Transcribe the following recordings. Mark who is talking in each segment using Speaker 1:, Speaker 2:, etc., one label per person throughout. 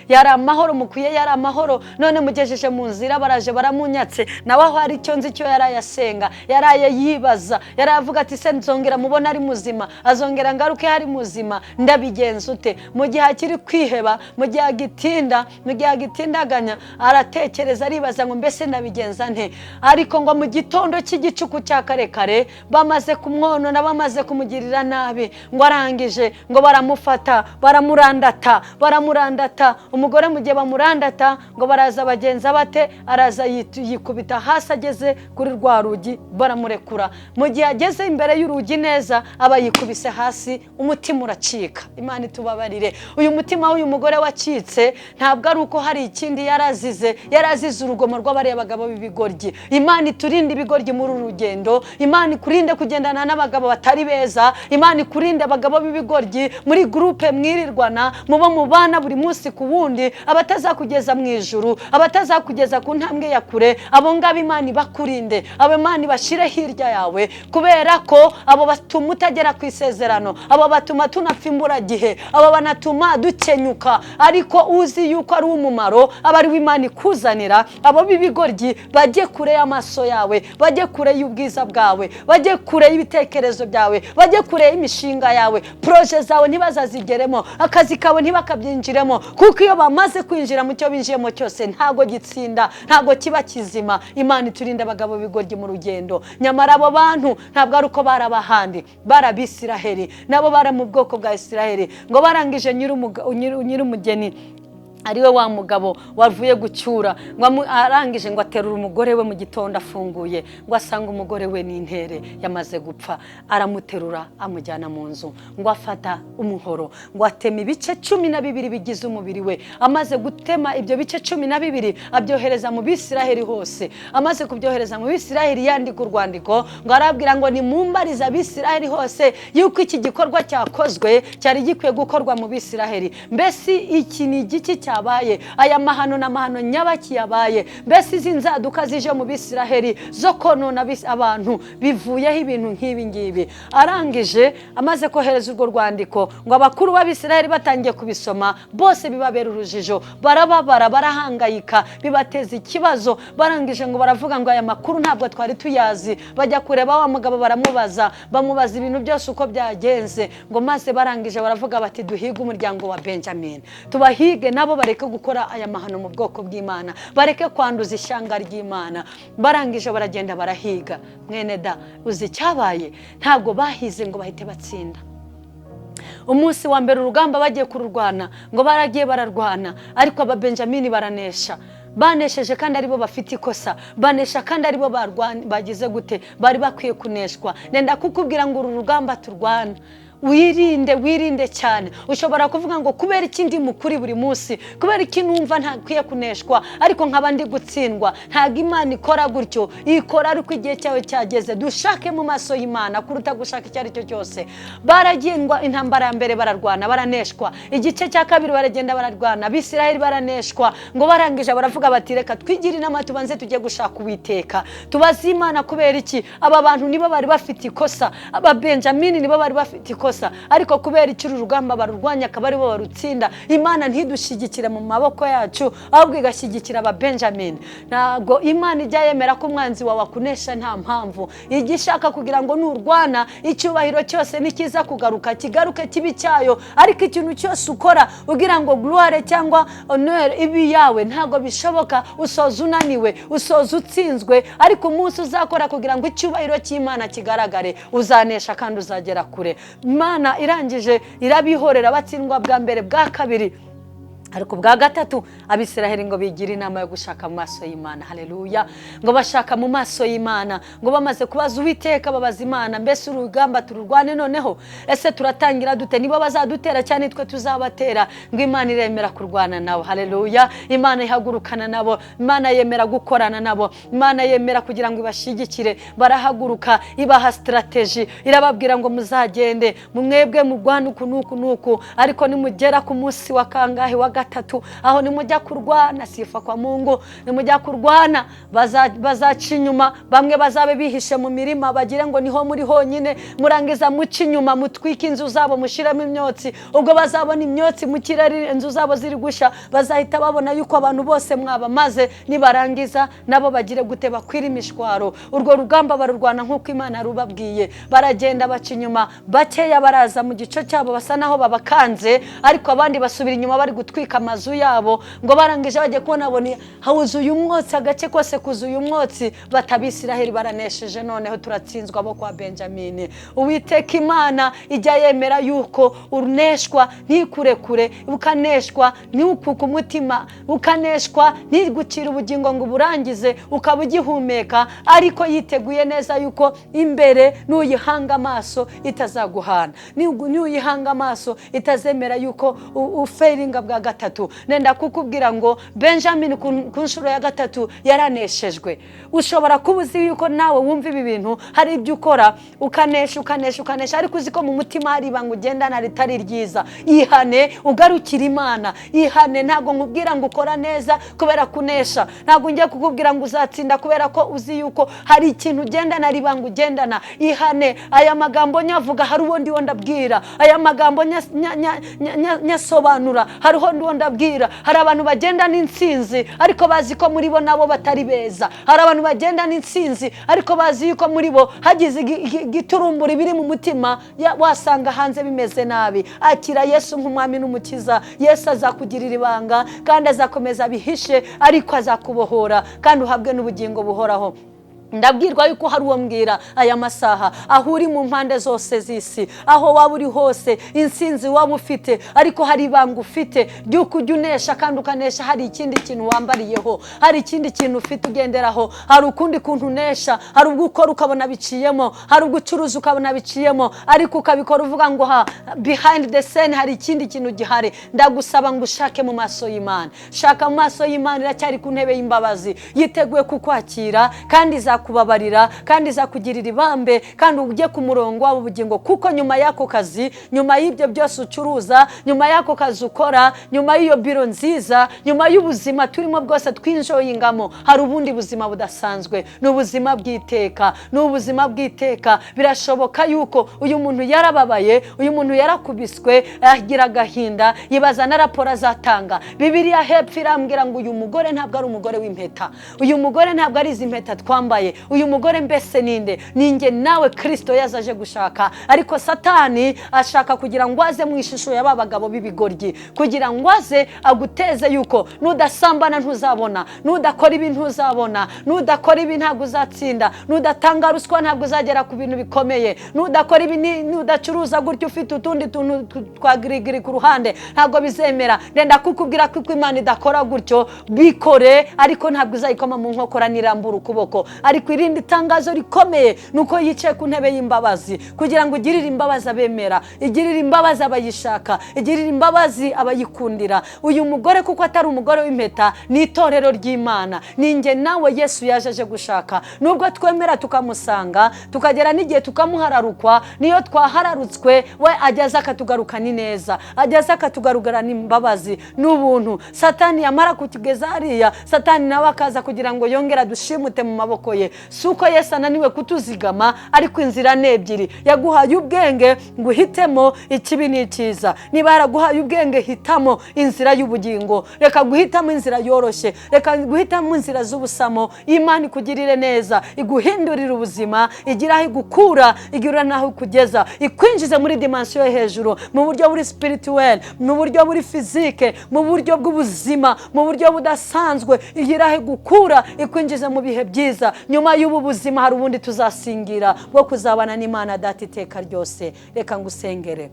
Speaker 1: yari amahoro mukuye, yari amahoro, none mugejeje mu nzira baraje baramunyatse. Nawe aho hari icyo nzi cyo yarayasenga, yaraye yibaza, yaravuga ati se nzongera mubona ari muzima, azongera ngaruke hari muzima, ndabigenza ute? Mu gihe akiri kwiheba, mu gihe agitindaganya, aratekereza aribaza ngo mbese ndabigenza nte? Ariko ngo mu gitondo cy'igicuku cya karekare bamaze kumwonona, bamaze kumugirira nabi, ngo arangije ngo baramufata, baramurandata. Umugore mu gihe bamurandata ngo baraza bagenza bate, araza yikubita hasi, ageze kuri rwa rugi baramurekura. Mu gihe ageze imbere y'urugi neza aba yikubise hasi, umutima uracika. Imana itubabarire. Uyu mutima w'uyu mugore wacitse ntabwo ari uko hari ikindi yarazize urugomo rw'abariya bagabo b'ibigoryi. Imana iturinde ibigoryi muri uru rugendo, Imana ikurinde kugendana n'abagabo batari beza, Imana ikurinde abagabo b'ibigoryi muri groupe mwirirwana, mubo mubana buri munsi ku wundi, abatazakugeza mu ijuru, abatazakugeza ku ntambwe ya kure. Abo ngabo Imana bakurinde, abo Imana bashire hirya yawe, kubera ko abo batuma utagera ku isezerano, abo batuma tunapfa imburagihe, abo banatuma dukenyuka. Ariko uzi yuko ari umumaro, abari w'Imana ikuzanira, abo b'ibigoryi bajye kure y'amaso yawe, bajye kure y'ubwiza bwawe, bajye kure y'ibitekerezo byawe, bajye kure y'imishinga yawe, proje zawe ntibazazigeremo, akazi kawe ntibakabyinjiremo, kuko iyo bamaze kwinjira mu cyo binjiyemo cyose ntago gitsinda, ntago kiba kizima. Imana iturinde abagabo b'ibigoryi mu rugendo. Nyamara abo bantu ntabwo ari uko barabahandi, barabisiraheli, nabo bara mu bwoko bwa Isiraheli. Ngo barangije nyir'umugeni ariwe wa mugabo wavuye gucyura, ngo arangije ngo aterura umugore we mu gitondo afunguye, ngo asanga umugore we n'intere yamaze gupfa. Aramuterura amujyana mu nzu, ngo afata umuhoro, ngo atema ibice 12 bigize umubiri we. Amaze gutema ibyo bice 12 abyohereza mu Bisiraheli hose. Amaze kubyohereza mu Bisiraheli yandika urwandiko, ngo arabwira ngo ni mumbariza Bisiraheli hose yuko iki gikorwa cyakozwe cyari gikwiye gukorwa mu Bisiraheli. Mbese iki ni igiki abaye, aya mahano n'amahano nyabaki yabaye, mbese izi nzaduka zije mu Bisiraheli zo konona abantu bivuyeho ibintu nk'ibi ngibi. Arangije amaze kohereza urwo rwandiko, ngo abakuru b'Abisiraheli batangiye kubisoma, bose bibabera urujijo, barababara, barahangayika, bibateza ikibazo. Barangije ngo baravuga ngo aya makuru ntabwo twari tuyazi. Bajya kureba wa mugabo bamubaza ibintu byose uko byagenze. Ngo maze barangije baravuga bati duhige umuryango wa Benjamin, tubahige nabo bareke gukora aya mahano mu bwoko bw'Imana, bareke kwanduza ishyanga ry'Imana. Barangije baragenda barahiga. Mwene da, uzi cyabaye? Ntabwo bahize ngo bahite batsinda. Umunsi wa mbere urugamba bagiye kururwana, ngo baragiye bararwana, ariko aba Benjamin baranesha. Banesheje kandi aribo bafite ikosa, banesha kandi aribo bagize gute, bari bakwiye kuneshwa. Nenda kukubwira ngo uru rugamba turwana, wirinde cyane. Ushobora kuvuga ngo kubera ikindi mukuri buri munsi, kubera iki numva ntakwiye kuneshwa ariko nkaba ndi gutsindwa. Ntago Imana ikora gutyo, ikora ariko igihe cyawe cyageze. Dushake mu maso y'Imana kuruta gushaka icyo ari cyo cyose. Baragindwa intambara ya mbere bararwana, baraneshwa. Igice cya kabiri baragenda bararwana, Bisiraheli baraneshwa. Ngo barangije baravuga bati reka twigire inama tubanze tujye gushaka Uwiteka, tubaze Imana kubera iki aba bantu nibo bari bafite ikosa, aba Benjamin nibo bari bafite ikosa, ariko kubera ikiri urugamba barurwanya akaba aribo barutsinda. Imana ntidushigikire mu maboko yacu, ahubwo igashyigikira aba Benjamin. Ntago Imana ijya yemera ko umwanzi wawe akunesha nta mpamvu. Igishaka kugira ngo nurwana icyubahiro cyose nikiza kugaruka kigaruke kibi cyayo, ariko ikintu cyose ukora ugira ngo gloire cyangwa honneur ibi yawe ntago bishoboka. Usoza unaniwe, usoza utsinzwe, ariko umunsi uzakora kugira ngo icyubahiro cy'Imana kigaragare uzanesha kandi uzagera kure. Imana irangije irabihorera, batsindwa bwa mbere bwa kabiri. Ariko bwa gatatu Abisiraheli ngo bigira inama yo gushaka mu maso y'Imana. Haleluya. Ngo bashaka mu maso y'Imana, ngo bamaze kubaza Uwiteka babaza Imana, mbese urugamba tururwane noneho, ese turatangira dute? Nibo bazadutera cyane twe tuzabatera? Ngo Imana iremera kurwana nabo. Haleluya. Imana ihagurukana nabo, Imana yemera gukorana nabo, Imana yemera kugira ngo ibashigikire. Barahaguruka, ibaha strategy, irababwira ngo muzagende mwebwe murwane uku nuku, ariko nimugera ku munsi wa kangahe wa gatatu. Aho nimujya kurwana, sifa kwa Mungu, nimujya kurwana bazaca inyuma, bamwe bazabe bihishe mu mirima bagire ngo niho muri honyine, murangiza muca inyuma mutwika inzu zabo mushiramo imyotsi. Ubwo bazabona imyotsi mu kirere, inzu zabo ziri gusha, bazahita babona yuko abantu bose mwaba, maze nibarangiza nabo bagire gute, bakwira imishwaro. Urwo rugamba barurwana nk'uko Imana rubabwiye. Baragenda baca inyuma, bakeya baraza mu gico cyabo basa naho babakanze, ariko abandi basubira inyuma bari gutwika amazu yabo. Ngo barangije bagiye kubona abone hawuzuye umwotsi, agace kose kuzuye umwotsi, batabisiraheli baranesheje, noneho turatsinzwa abo kwa Benjamini. Uwiteka Imana ijya yemera yuko uneshwa ntikurekure, ukaneshwa ntukuke umutima, ukaneshwa ntigucira ubugingo ngo burangize ukaba ugihumeka, ariko yiteguye neza yuko imbere nuyihanga amaso itazaguhana, nuyihanga amaso itazemera yuko uferinga bwa gatatu. Nenda kukubwira ngo Benjamin ku nshuro ya gatatu yaraneshejwe. Ushobora kubuzi yuko nawe wumva ibi bintu hari ibyo ukora ukanesha, ariko uziko mu mutima hari ibanga ugendana ritari ryiza. Ihane ugarukira Imana, ihane. Ntago nkubwira ngo ukora neza kubera kunesha, ntago ngiye kukubwira ngo uzatsinda kubera ko uzi yuko hari ikintu ugendana ribanga ugendana. Ihane. Aya magambo nyavuga hari uwo ndiwo ndabwira, aya magambo nyasobanura hari uwo ndiwo ndabwira. Hari abantu bagenda n'insinzi ariko bazi ko muri bo nabo batari beza. Hari abantu bagenda n'insinzi ariko bazi yuko muri bo hagize igiturumburi biri mu mutima, wasanga hanze bimeze nabi. Akira Yesu nk'umwami n'umukiza. Yesu azakugirira ibanga kandi azakomeza bihishe, ariko azakubohora kandi uhabwe n'ubugingo buhoraho. Ndabwirwa yuko hari uwo mbwira aya masaha, aho uri mu mpande zose z'isi, aho waba uri hose, insinzi waba ufite, ariko hari ibanga ufite ry'uko ujya unesha kandi ukanesha hari ikindi kintu wambariyeho, hari ikindi kintu ufite ugenderaho. Hari ukundi kuntu unesha, hari ubwo ukora ukabona biciyemo, hari ubwo ucuruza ukabona biciyemo, ariko ukabikora uvuga ngo behind the scene hari ikindi kintu gihari. Ndagusaba ngo ushake mu maso y'Imana. Shaka mu maso y'Imana, iracyari ku ntebe y'imbabazi, yiteguye kukwakira kandi kubabarira kandi zakugirira ibambe, kandi ujye ku murongo wabo ubugingo. Kuko nyuma yako kazi, nyuma y'ibyo byose ucuruza, nyuma yako kazi ukora, nyuma y'iyo biro nziza, nyuma y'ubuzima turimo bwose twinjoyingamo, hari ubundi buzima budasanzwe. N'ubuzima bw'iteka, n'ubuzima bw'iteka. Birashoboka yuko uyu muntu yarababaye, uyu muntu yarakubiswe, agira agahinda, yibaza na raporo azatanga. Bibiliya hepfo irambwira ngo uyu mugore ntabwo ari umugore w'impeta, uyu mugore ntabwo ari izi mpeta twambaye. Uyu mugore mbese ninde? Ninjye nawe Kristo yazaje gushaka. Ariko Satani ashaka kugira ngo aze mu ishusho y'aba bagabo b'ibigoryi, kugira ngo aze aguteze yuko nudasambana ntuzabona, nudakora ibi ntuzabona, nudakora ibi ntabwo uzatsinda, nudatanga ruswa ntabwo uzagera ku bintu bikomeye, nudakora ibi, nudacuruza gutyo ufite utundi tuntu twagirigiri ku ruhande, ntabwo bizemera. Ndenda kukubwira ko Imana idakora gutyo. Bikore, ariko ntabwo uzayikoma mu nkokora nirambura ukuboko. Ariko irindi tangazo rikomeye nuko yicaye ku ntebe y'imbabazi, kugira ngo igirire imbabazi abemera, igirire imbabazi abayishaka, igirire imbabazi abayikundira. Uyu mugore kuko atari umugore w'impeta, ni itorero ry'Imana. Ninjye nawe Yesu yajeje gushaka. Nubwo twemera tukamusanga, tukagera n'igihe tukamuhararukwa, niyo twahararutswe we ajyaza akatugarukana neza, ajyaza akatugarugana imbabazi n'ubuntu. Satani yamara kutugeza hariya, Satani nawe akaza kugira ngo yongera dushimute mu maboko ye. Suko Yesu ananiwe kutuzigama, ariko inzira nebyiri. Yaguhaye ubwenge ngo uhitemo ikibi n'icyiza. Niba yaraguhaye ubwenge, hitamo inzira y'ubugingo. Reka guhitamo inzira yoroshye, reka guhitamo inzira z'ubusamo. Imana ikugirire neza, iguhindurira ubuzima, igira aho igukura, igira naho kugeza, ikwinjize muri dimension yo hejuru, mu buryo buri spirituel, mu buryo buri physique, mu buryo bw'ubuzima, mu buryo budasanzwe. Igira aho igukura, ikwinjize mu bihe byiza. Nyuma y'ubu buzima hari ubundi tuzasingira bwo kuzabana n'Imana data iteka ryose. Reka ngusengere.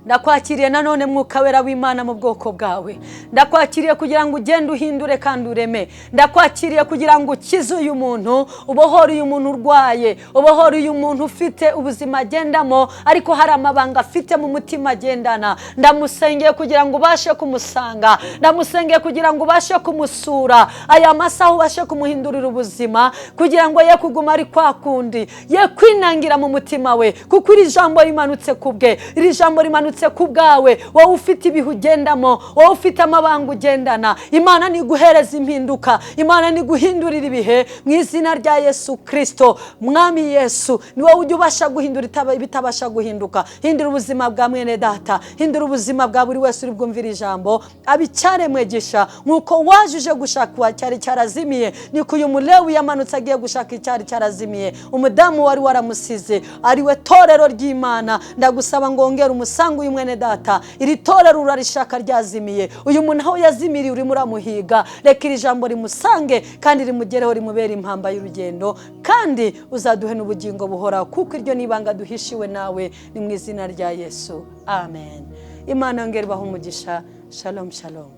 Speaker 1: Ndakwakiriye nanone Mwuka Wera w'Imana mu bwoko bwawe. Ndakwakiriye kugira ngo ugende uhindure kandi ureme. Ndakwakiriye kugira ngo ukize uyu muntu, ubohore uyu muntu urwaye, ubohore uyu muntu ufite ubuzima agendamo ariko hari amabanga afite mu mutima agendana. Ndamusengeye kugira ngo ubashe kumusanga, ndamusengeye kugira ngo ubashe kumusura aya masaha, ubashe kumuhindurira ubuzima, kugira ngo ye kuguma ari kwa kundi, ye kwinangira mu mutima we, kuko iri jambo rimanutse kubwe, iri jambo rimanutse ndahagurutse ku bwawe, wowe ufite ibihe ugendamo, wowe ufite amabanga ugendana. Imana niguhereza impinduka, Imana niguhindurira ibihe mu izina rya Yesu Kristo. Mwami Yesu, ni wowe ujya ubasha guhindura ibitabasha guhinduka. Hindura ubuzima bwa mwene data, hindura ubuzima bwa buri wese uri bwumvira ijambo, abicyaremwegisha nkuko wajuje gushaka cyari cyarazimiye, niko uyu Mulewi yamanutse agiye gushaka icyari cyarazimiye. Umudamu wari waramusize ariwe torero ry'Imana, ndagusaba ngo ongera umusango uyu mwene data, iri torero urarishaka ryazimiye. Uyu muntu aho yazimiriye uri muramuhiga, reka iri jambo rimusange kandi rimugereho, rimubera impamba y'urugendo, kandi uzaduhe n'ubugingo buhoraho, kuko iryo nibanga duhishiwe nawe, ni mu izina rya Yesu, amen. Imana yongere ibahe umugisha. Shalom shalom.